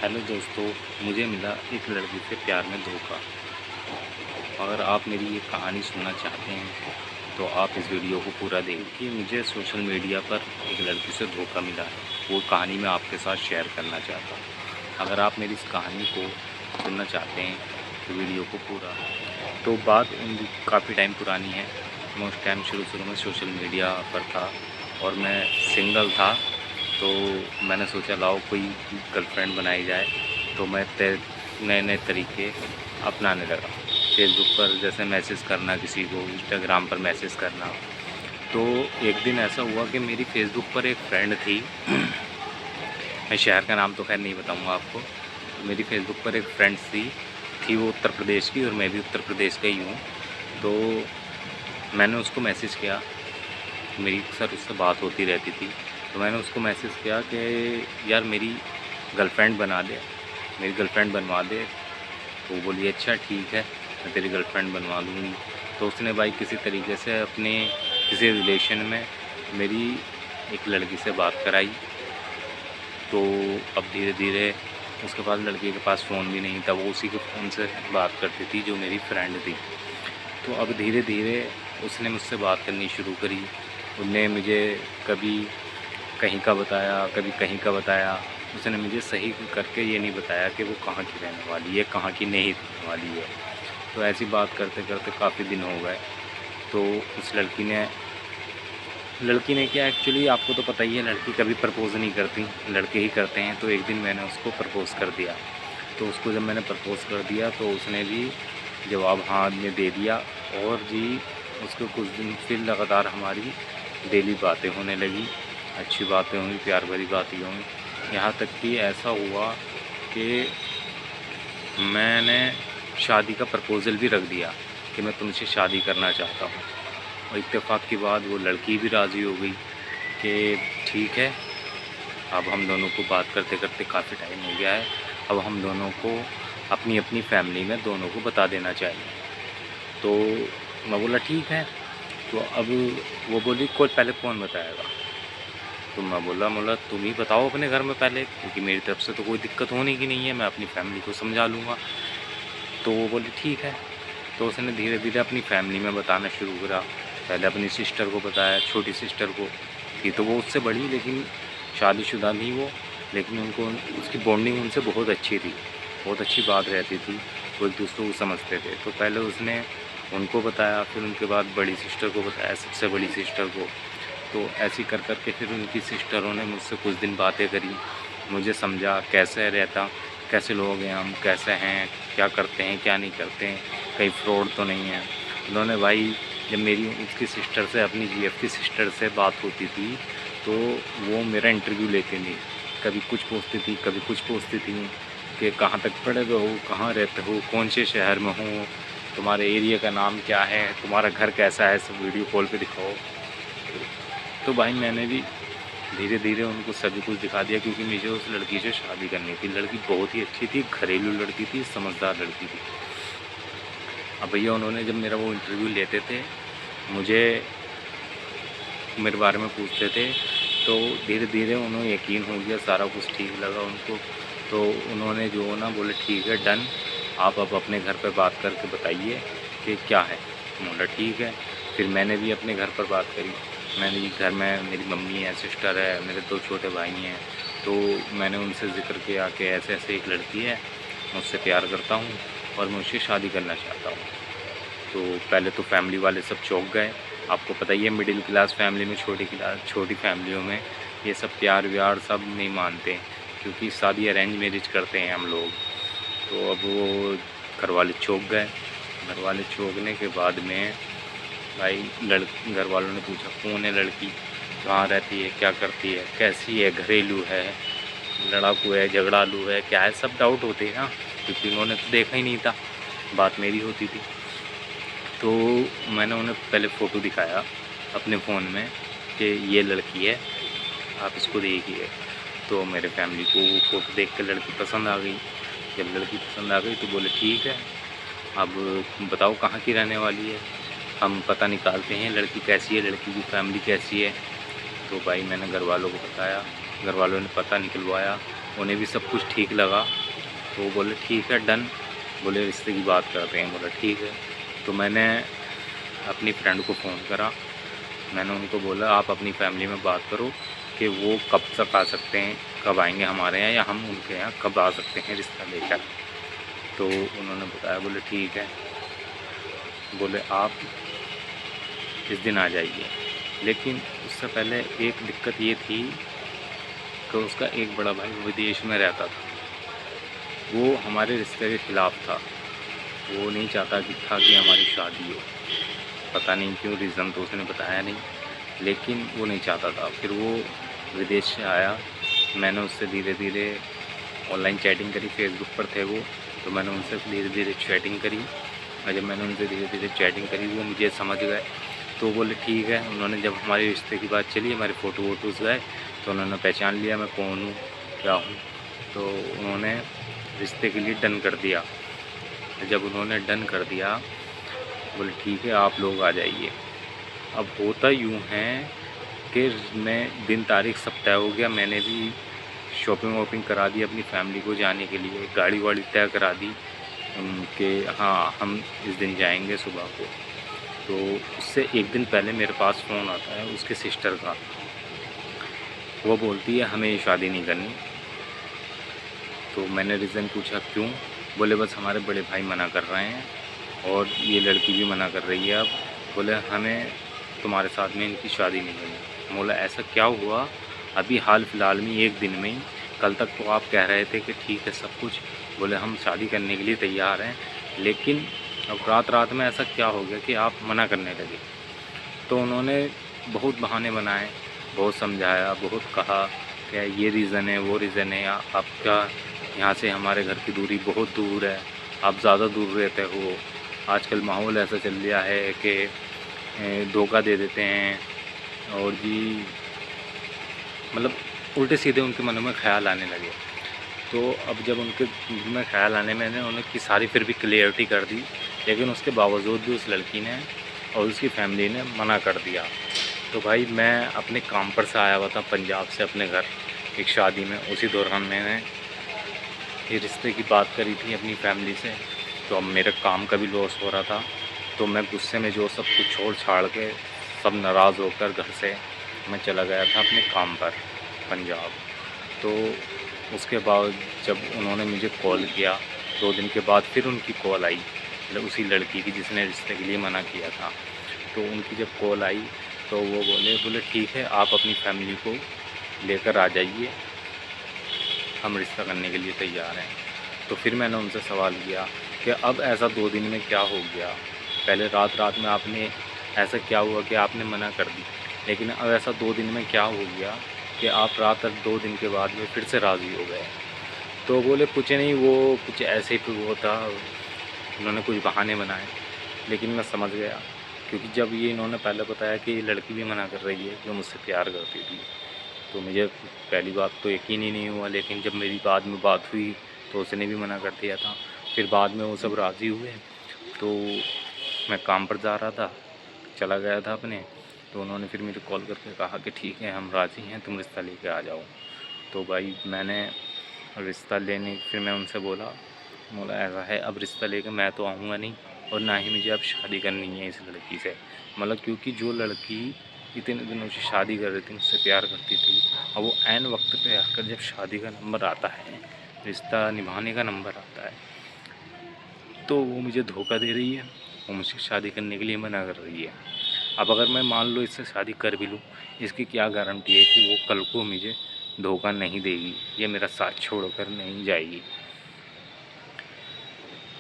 Hello दोस्तों, मुझे मिला एक लड़की से प्यार में धोखा। अगर आप मेरी ये कहानी सुनना चाहते हैं तो आप इस वीडियो को पूरा देखिए। मुझे सोशल मीडिया पर एक लड़की से धोखा मिला है, वो कहानी मैं आपके साथ शेयर करना चाहता हूँ। अगर आप मेरी इस कहानी को सुनना चाहते हैं तो वीडियो को पूरा। तो बात काफ़ी टाइम पुरानी है। मैं उस टाइम शुरू में सोशल मीडिया पर था और मैं सिंगल था। तो मैंने सोचा लाओ कोई गर्लफ्रेंड बनाई जाए। तो मैं नए नए तरीके अपनाने लगा। फेसबुक पर जैसे मैसेज करना किसी को, इंस्टाग्राम पर मैसेज करना। तो एक दिन ऐसा हुआ कि मेरी फेसबुक पर एक फ्रेंड थी। मैं शहर का नाम तो खैर नहीं बताऊंगा आपको। तो मेरी फेसबुक पर एक फ्रेंड थी वो उत्तर प्रदेश की और मैं भी उत्तर प्रदेश का ही हूँ। तो मैंने उसको मैसेज किया, मेरी अक्सर उससे बात होती रहती थी। तो मैंने उसको मैसेज किया कि यार मेरी गर्लफ्रेंड बना दे, मेरी गर्लफ्रेंड बनवा दे। तो वो बोली अच्छा ठीक है, मैं तेरी गर्लफ्रेंड बनवा दूँगी। तो उसने भाई किसी तरीके से अपने किसी रिलेशन में मेरी एक लड़की से बात कराई। तो अब धीरे धीरे उसके पास, लड़की के पास फ़ोन भी नहीं था, वो उसी के फ़ोन से बात करती थी जो मेरी फ्रेंड थी। तो अब धीरे धीरे उसने मुझसे बात करनी शुरू करी। उनने मुझे कभी कहीं का बताया, कभी कहीं का बताया। उसने मुझे सही करके ये नहीं बताया कि वो कहाँ की रहने वाली है, कहाँ की नहीं रहने वाली है। तो ऐसी बात करते करते काफ़ी दिन हो गए। तो उस लड़की ने क्या, एक्चुअली आपको तो पता ही है लड़की कभी प्रपोज़ नहीं करती, लड़के ही करते हैं। तो एक दिन मैंने उसको प्रपोज़ कर दिया। तो उसको जब मैंने प्रपोज़ कर दिया तो उसने भी जवाब हाँ में दे दिया। और जी उसको कुछ दिन फिर लगातार हमारी डेली बातें होने लगी, अच्छी बातें हुई, प्यार भरी बातें हुई। यहाँ तक कि ऐसा हुआ कि मैंने शादी का प्रपोज़ल भी रख दिया कि मैं तुमसे शादी करना चाहता हूँ। और इत्तेफाक की बाद वो लड़की भी राज़ी हो गई कि ठीक है, अब हम दोनों को बात करते करते काफ़ी टाइम हो गया है, अब हम दोनों को अपनी अपनी फैमिली में दोनों को बता देना चाहिए। तो मैं बोला ठीक है। तो अब वो बोली पहले कौन बताएगा। तो मैं बोला तुम ही बताओ अपने घर में पहले, क्योंकि मेरी तरफ से तो कोई दिक्कत होने की नहीं है, मैं अपनी फैमिली को समझा लूँगा। तो वो बोली ठीक है। तो उसने धीरे धीरे अपनी फैमिली में बताना शुरू करा। पहले अपनी सिस्टर को बताया, छोटी सिस्टर को। थी तो वो उससे बड़ी, लेकिन शादीशुदा नहीं वो, लेकिन उनको उसकी बॉन्डिंग उनसे बहुत अच्छी थी, बहुत अच्छी बात रहती थी, वो एक दूसरे को समझते थे। तो पहले उसने उनको बताया, फिर उनके बाद बड़ी सिस्टर को बताया, सबसे बड़ी सिस्टर को। तो ऐसे कर कर के फिर उनकी सिस्टरों ने मुझसे कुछ दिन बातें करी, मुझे समझा कैसे रहता, कैसे लोग हैं हम, कैसे हैं, क्या करते हैं क्या नहीं करते हैं, कहीं फ्रॉड तो नहीं है। उन्होंने भाई जब मेरी उसकी सिस्टर से, अपनी जीएफ की सिस्टर से बात होती थी तो वो मेरा इंटरव्यू लेती थी। कभी कुछ पूछती थी, कभी कुछ पूछती थी कि कहाँ तक पढ़े हुए हो, कहाँ रहते हो, कौन से शहर में हो, तुम्हारे एरिया का नाम क्या है, तुम्हारा घर कैसा है, सब वीडियो कॉल पे दिखाओ। तो भाई मैंने भी धीरे धीरे उनको सभी कुछ दिखा दिया, क्योंकि मुझे उस लड़की से शादी करनी थी। लड़की बहुत ही अच्छी थी, घरेलू लड़की थी, समझदार लड़की थी। अब भैया उन्होंने जब मेरा वो इंटरव्यू लेते थे, मुझे मेरे बारे में पूछते थे, तो धीरे धीरे उन्हें यकीन हो गया, सारा कुछ ठीक लगा उनको। तो उन्होंने जो ना बोले ठीक है डन, आप अब अपने घर पर बात करके बताइए कि क्या है। बोला ठीक है। फिर मैंने भी अपने घर पर बात करी। मैंने भी घर में मेरी मम्मी है, सिस्टर है, मेरे 2 छोटे भाई हैं। तो मैंने उनसे ज़िक्र किया कि ऐसे ऐसे एक लड़की है, मैं उससे प्यार करता हूँ और मैं उससे शादी करना चाहता हूँ। तो पहले तो फैमिली वाले सब चौंक गए। आपको पता ही है मिडिल क्लास फैमिली में, छोटी फैमिलियों में ये सब प्यार व्यार सब नहीं मानते, क्योंकि शादी अरेंज मैरिज करते हैं हम लोग। तो अब वो घर वाले चौंक गए। घर वाले चौंकने के बाद में भाई घर वालों ने पूछा कौन है लड़की, कहाँ रहती है, क्या करती है, कैसी है, घरेलू है, लड़ाकू है, झगड़ालू है, क्या है, सब डाउट होते हैं ना, क्योंकि उन्होंने तो देखा ही नहीं था, बात मेरी होती थी। तो मैंने उन्हें पहले फ़ोटो दिखाया अपने फ़ोन में कि ये लड़की है, आप इसको देखिए। तो मेरे फैमिली को वो फ़ोटो देख कर लड़की पसंद आ गई। जब लड़की पसंद आ गई तो बोले ठीक है, अब बताओ कहाँ की रहने वाली है, हम पता निकालते हैं लड़की कैसी है, लड़की की फैमिली कैसी है। तो भाई मैंने घर वालों को बताया, घर वालों ने पता निकलवाया। उन्हें भी सब कुछ ठीक लगा। तो वो बोले ठीक है डन, बोले रिश्ते की बात करते हैं। बोला ठीक है। तो मैंने अपनी फ्रेंड को फ़ोन करा। मैंने उनको बोला आप अपनी फैमिली में बात करो कि वो कब तक आ सकते हैं, कब आएंगे हमारे यहाँ या हम उनके यहाँ कब आ सकते हैं रिश्ता लेकर। तो उन्होंने बताया, बोले ठीक है, बोले आप इस दिन आ जाइए। लेकिन उससे पहले एक दिक्कत ये थी कि उसका एक बड़ा भाई विदेश में रहता था। वो हमारे रिश्ते के ख़िलाफ़ था। वो नहीं चाहता कि हमारी शादी हो। पता नहीं क्यों, रीज़न तो उसने बताया नहीं, लेकिन वो नहीं चाहता था। फिर वो विदेश से आया। मैंने उससे धीरे धीरे ऑनलाइन चैटिंग करी, फेसबुक पर थे वो, तो मैंने उनसे धीरे धीरे चैटिंग करी। और जब मैंने उनसे धीरे धीरे चैटिंग करी, वो मुझे समझ गए। तो बोले ठीक है। उन्होंने जब हमारे रिश्ते की बात चली, हमारे फ़ोटो वोटोज़ गए, तो उन्होंने पहचान लिया मैं कौन हूँ, क्या हूँ। तो उन्होंने रिश्ते के लिए डन कर दिया। जब उन्होंने डन कर दिया, बोले ठीक है आप लोग आ जाइए। अब होता यूँ है कि मैं दिन तारीख सब तय हो गया। मैंने भी शॉपिंग वॉपिंग करा दी अपनी फैमिली को जाने के लिए, गाड़ी वाड़ी तय करा दी कि हाँ हम इस दिन जाएंगे सुबह को। तो उससे एक दिन पहले मेरे पास फ़ोन आता है उसके सिस्टर का। वो बोलती है हमें शादी नहीं करनी। तो मैंने रीज़न पूछा क्यों? बोले बस हमारे बड़े भाई मना कर रहे हैं और ये लड़की भी मना कर रही है। अब बोले हमें तुम्हारे साथ में इनकी शादी नहीं करनी। बोला ऐसा क्या हुआ? अभी हाल फिलहाल में एक दिन में ही, कल तक तो आप कह रहे थे कि ठीक है सब कुछ, बोले हम शादी करने के लिए तैयार हैं, लेकिन अब रात रात में ऐसा क्या हो गया कि आप मना करने लगे? तो उन्होंने बहुत बहाने बनाए, बहुत समझाया, बहुत कहा कि ये रीज़न है, वो रीज़न है, आपका यहाँ से हमारे घर की दूरी बहुत दूर है, आप ज़्यादा दूर रहते हो। आजकल माहौल ऐसा चल गया है कि धोखा दे देते हैं। और जी मतलब उल्टे सीधे उनके मन में ख़्याल आने लगे। तो अब जब उनके मन में ख़्याल आने, मैंने उनकी सारी फिर भी क्लियरिटी कर दी, लेकिन उसके बावजूद भी उस लड़की ने और उसकी फैमिली ने मना कर दिया। तो भाई मैं अपने काम पर से आया हुआ था पंजाब से अपने घर एक शादी में। उसी दौरान मैंने ये रिश्ते की बात करी थी अपनी फैमिली से। तो अब मेरे काम का भी लॉस हो रहा था। तो मैं गुस्से में जो सब कुछ छोड़ छाड़ के सब नाराज़ होकर घर से मैं चला गया था अपने काम पर पंजाब। तो उसके बाद जब उन्होंने मुझे कॉल किया, 2 दिन के बाद फिर उनकी कॉल आई, मतलब उसी लड़की की जिसने रिश्ते के लिए मना किया था। तो उनकी जब कॉल आई तो वो बोले ठीक है आप अपनी फैमिली को लेकर आ जाइए, हम रिश्ता करने के लिए तैयार हैं। तो फिर मैंने उनसे सवाल किया कि अब ऐसा 2 दिन में क्या हो गया? पहले रात रात में आपने ऐसा क्या हुआ कि आपने मना कर दी, लेकिन अब ऐसा 2 दिन में क्या हो गया कि आप रात तक 2 दिन के बाद में फिर से राज़ी हो गए? तो बोले कुछ नहीं, वो कुछ ऐसे ही वो था, उन्होंने कुछ बहाने बनाए। लेकिन मैं समझ गया, क्योंकि जब ये इन्होंने पहले बताया कि ये लड़की भी मना कर रही है कि मुझसे प्यार करती थी, तो मुझे पहली बात तो यकीन ही नहीं हुआ। लेकिन जब मेरी बाद में बात हुई तो उसने भी मना कर दिया था। फिर बाद में वो सब राज़ी हुए। तो मैं काम पर जा रहा था, चला गया था अपने, तो उन्होंने फिर मुझे कॉल करके कहा कि ठीक है हम राज़ी हैं, तुम रिश्ता लेके आ जाओ। तो भाई मैंने रिश्ता लेने फिर मैं उनसे बोला ऐसा है, अब रिश्ता लेके मैं तो आऊँगा नहीं और ना ही मुझे अब शादी करनी है इस लड़की से। मतलब क्योंकि जो लड़की इतने दिनों से शादी कर रही थी, मुझसे प्यार करती थी, और वो ऐन वक्त पे आकर जब शादी का नंबर आता है, रिश्ता निभाने का नंबर आता है, तो वो मुझे धोखा दे रही है, वो मुझसे शादी करने के लिए मना कर रही है। अब अगर मैं मान लो इससे शादी कर भी लूँ, इसकी क्या गारंटी है कि वो कल को मुझे धोखा नहीं देगी या मेरा साथ छोड़कर नहीं जाएगी?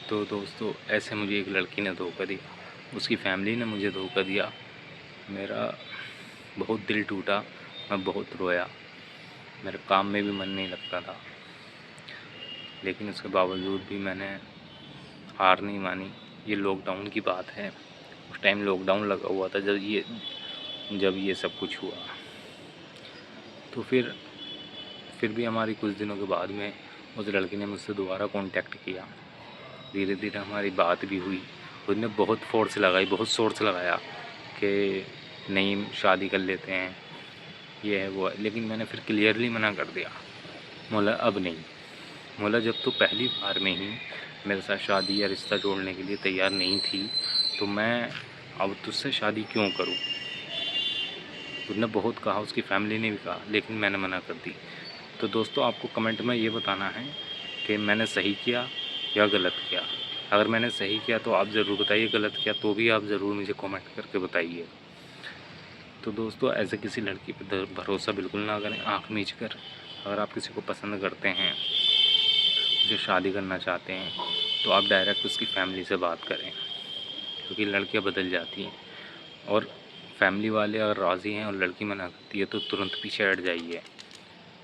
तो दोस्तों ऐसे मुझे एक लड़की ने धोखा दिया, उसकी फैमिली ने मुझे धोखा दिया। मेरा बहुत दिल टूटा, मैं बहुत रोया, मेरे काम में भी मन नहीं लगता था, लेकिन उसके बावजूद भी मैंने हार नहीं मानी। ये लॉकडाउन की बात है, उस टाइम लॉकडाउन लगा हुआ था जब ये सब कुछ हुआ। तो फिर भी हमारी कुछ दिनों के बाद में उस लड़की ने मुझसे दोबारा कांटेक्ट किया। धीरे धीरे हमारी बात भी हुई। उसने बहुत फोर्स लगाई, बहुत सोर्स लगाया कि नहीं शादी कर लेते हैं, ये है वो है, लेकिन मैंने फिर क्लियरली मना कर दिया। बोला अब नहीं। बोला जब तू पहली बार में ही मेरे साथ शादी या रिश्ता जोड़ने के लिए तैयार नहीं थी तो मैं अब तुझसे शादी क्यों करूं। उसने बहुत कहा, उसकी फैमिली ने भी कहा, लेकिन मैंने मना कर दी। तो दोस्तों आपको कमेंट में ये बताना है कि मैंने सही किया या गलत किया। अगर मैंने सही किया तो आप ज़रूर बताइए, गलत किया तो भी आप ज़रूर मुझे कमेंट करके बताइए। तो दोस्तों ऐसे किसी लड़की पर भरोसा बिल्कुल ना करें आँख मीच कर। अगर आप किसी को पसंद करते हैं, उसे शादी करना चाहते हैं, तो आप डायरेक्ट उसकी फैमिली से बात करें, क्योंकि लड़कियां बदल जाती हैं। और फैमिली वाले अगर राज़ी हैं और लड़की मना करती है तो तुरंत पीछे हट जाइए।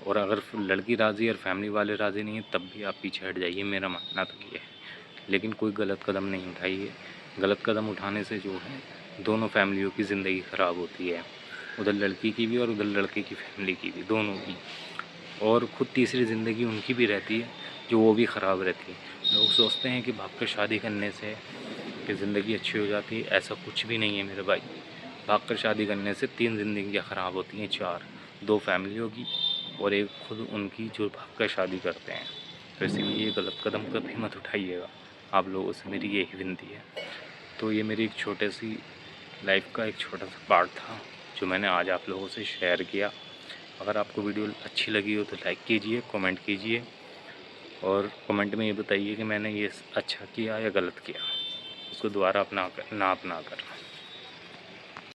और अगर लड़की राज़ी और फैमिली वाले राज़ी नहीं है तब भी आप पीछे हट जाइए, मेरा मानना तो ये है। लेकिन कोई गलत कदम नहीं उठाइए। गलत कदम उठाने से जो है दोनों फैमिलियों की ज़िंदगी ख़राब होती है, उधर लड़की की भी और उधर लड़के की फैमिली की भी, दोनों की। और ख़ुद तीसरी ज़िंदगी उनकी भी रहती है जो वो भी ख़राब रहती है। लोग सोचते हैं कि भाग कर शादी करने से कि ज़िंदगी अच्छी हो जाती है, ऐसा कुछ भी नहीं है मेरे भाई। भाग कर शादी करने से 3 ज़िंदगियाँ ख़राब होती हैं, 4, 2 फैमिलियों की और एक खुद उनकी जो भाग कर शादी करते हैं। तो इसीलिए ये गलत कदम कभी मत उठाइएगा, आप लोगों से मेरी यही विनती है। तो ये मेरी एक छोटी सी लाइफ का एक छोटा सा पार्ट था जो मैंने आज आप लोगों से शेयर किया। अगर आपको वीडियो अच्छी लगी हो तो लाइक कीजिए, कमेंट कीजिए और कमेंट में ये बताइए कि मैंने ये अच्छा किया या गलत किया, उसको दोबारा ना अपना कर।